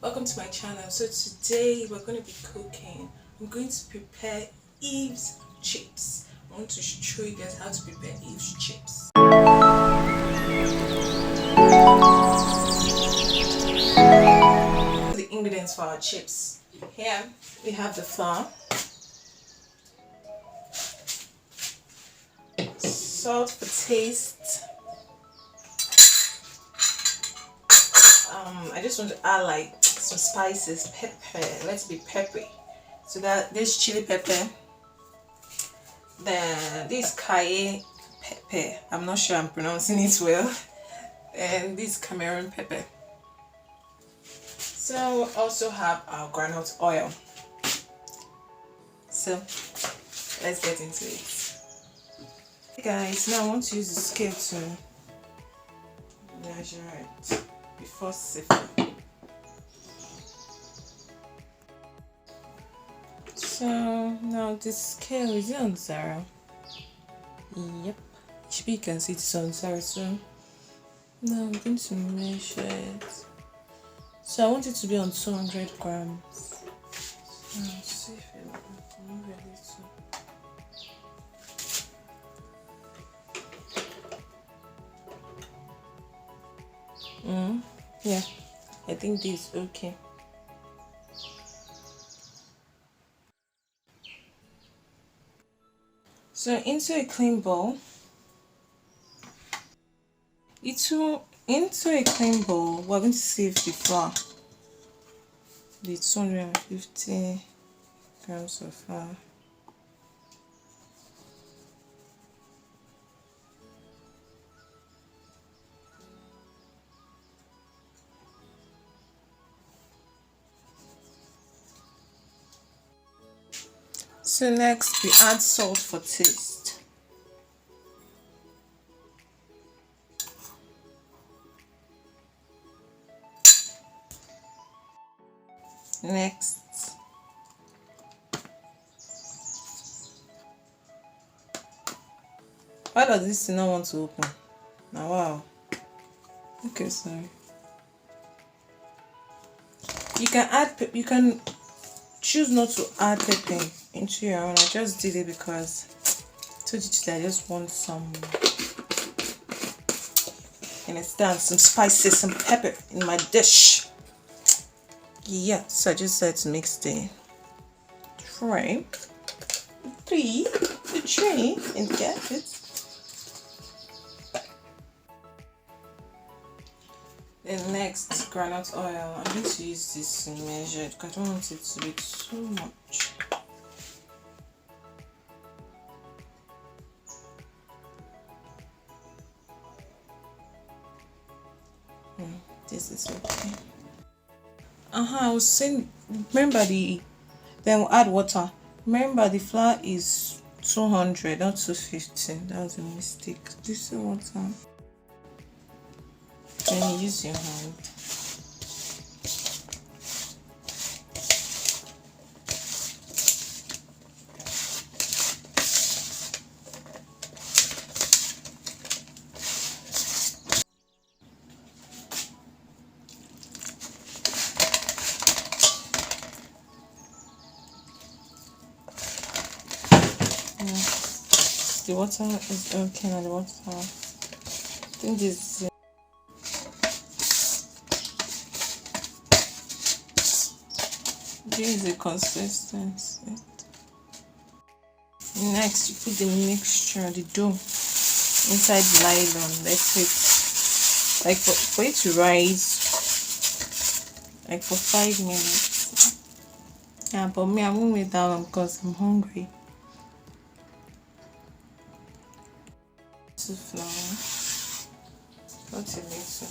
Welcome to my channel. So today we're going to be cooking. I'm going to prepare Eve's chips. I want to show you guys how to prepare Eve's chips. The ingredients for our chips. Here we have the flour, salt for taste. I just want to add like some spices, pepper. Let's be peppery. So that this chili pepper, then this cayenne pepper. I'm not sure I'm pronouncing it well, and this Cameroon pepper. So we also have our groundnut oil. So let's get into it. Hey guys, now I want to use the scale to measure it before sifting. So now the scale is on 0. Yep, you can see it's on 0. So now I'm going to measure it. So I want it to be on 200 grams. So let's see if it will move a little. Yeah, I think this is okay. So into a clean bowl, we're going to sieve the flour, the 250 grams of flour. So next we add salt for taste. Next, why does this not want to open? Now wow. Okay, sorry. You can choose not to add pepper into your own. I just did it because I told you today I just want some, understand, some spices, some pepper in my dish. Yeah, so I just said to mix the tray and get it. Then next, groundnut oil. I'm going to use this measured because I don't want it to be too much. This is okay. I was saying, remember then we'll add water. Remember the flour is 200, not 250. That was a mistake. This is water. Then you use your hand. The water is okay now. The water, I think this. This is the consistency. Next, you put the mixture, the dough, inside the nylon. Let it, like for it to rise, like for 5 minutes. Yeah, but me, I won't wait that long because I'm hungry. To flour, not a little.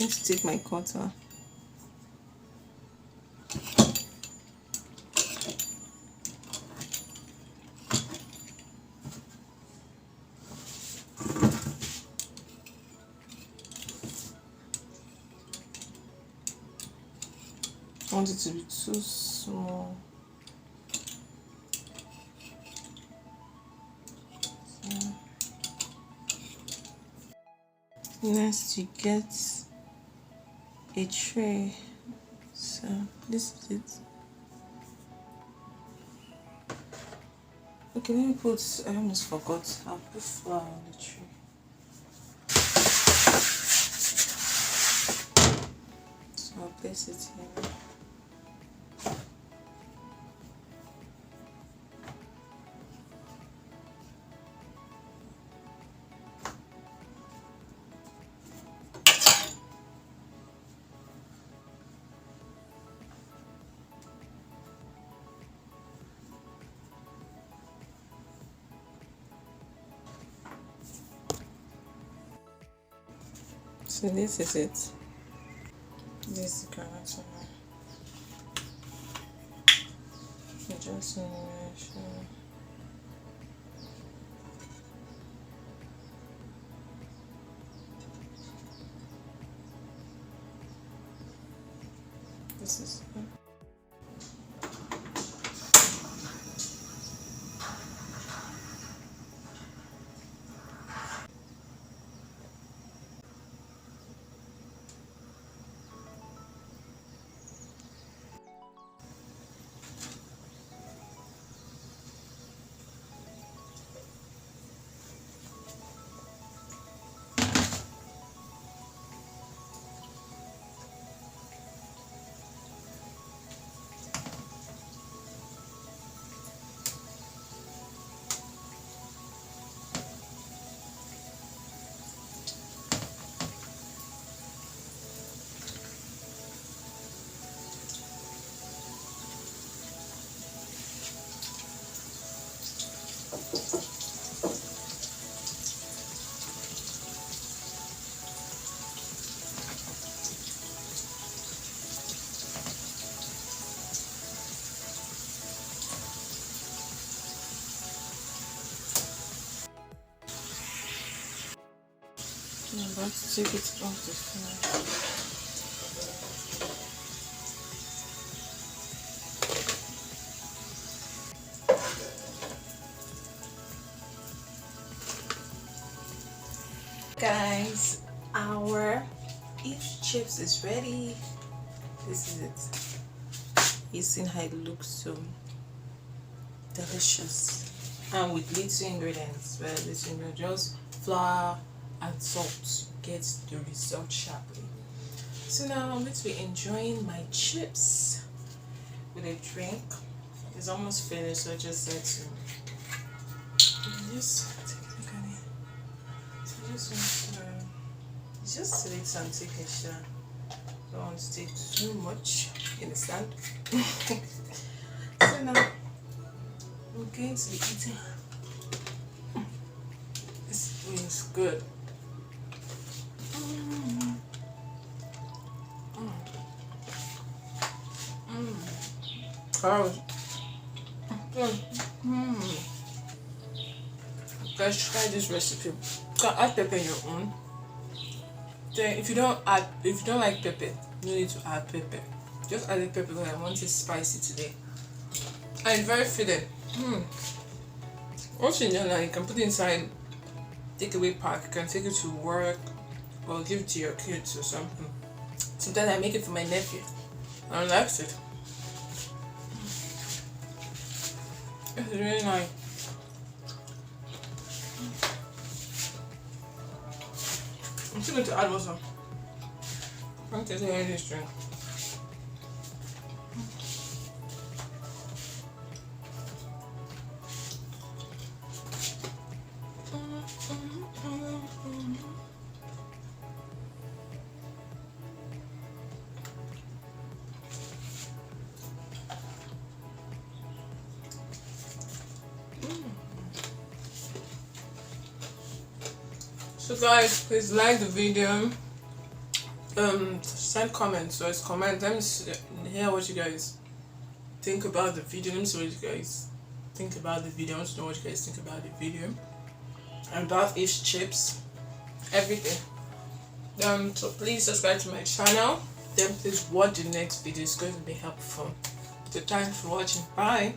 need to take my cutter. I want it to be too small. Next, you get a tray. So this is it. Okay, let me put. I almost forgot. I'll put flour on the tray. So I'll place it here. So this is it. This is the carrot. Just this is it. I'm about to take it off the fire. Guys, our Eve chips is ready. This is it. You seen how it looks so delicious, and with little ingredients. Well, little ingredients, just flour and salt. Get the result sharply. So now I'm going to be enjoying my chips with a drink. It's almost finished, so I just said to just take a look at it. So I just want to just select and take a shot. Don't want to take too much. You understand? So now I'm going to be eating. This is good. Carrot. Guys, try this recipe. You can add pepper in your own. Then if you don't like pepper, you need to add pepper. Just add the pepper because I want it spicy today. And it's very filling. Once you know that, you can put it inside takeaway pack. You can take it to work or give it to your kids or something. Sometimes I make it for my nephew. I like it. It's really nice. I'm still going to add water. I'm going to take this drink. So guys, please like the video, Send comments. So it's comments. Let me hear what you guys think about the video. Let me see what you guys think about the video. I want to know what you guys think about the video. And about Eve's chips. Everything. So please subscribe to my channel. Then please watch the next video. It's going to be helpful. So thanks for watching. Bye.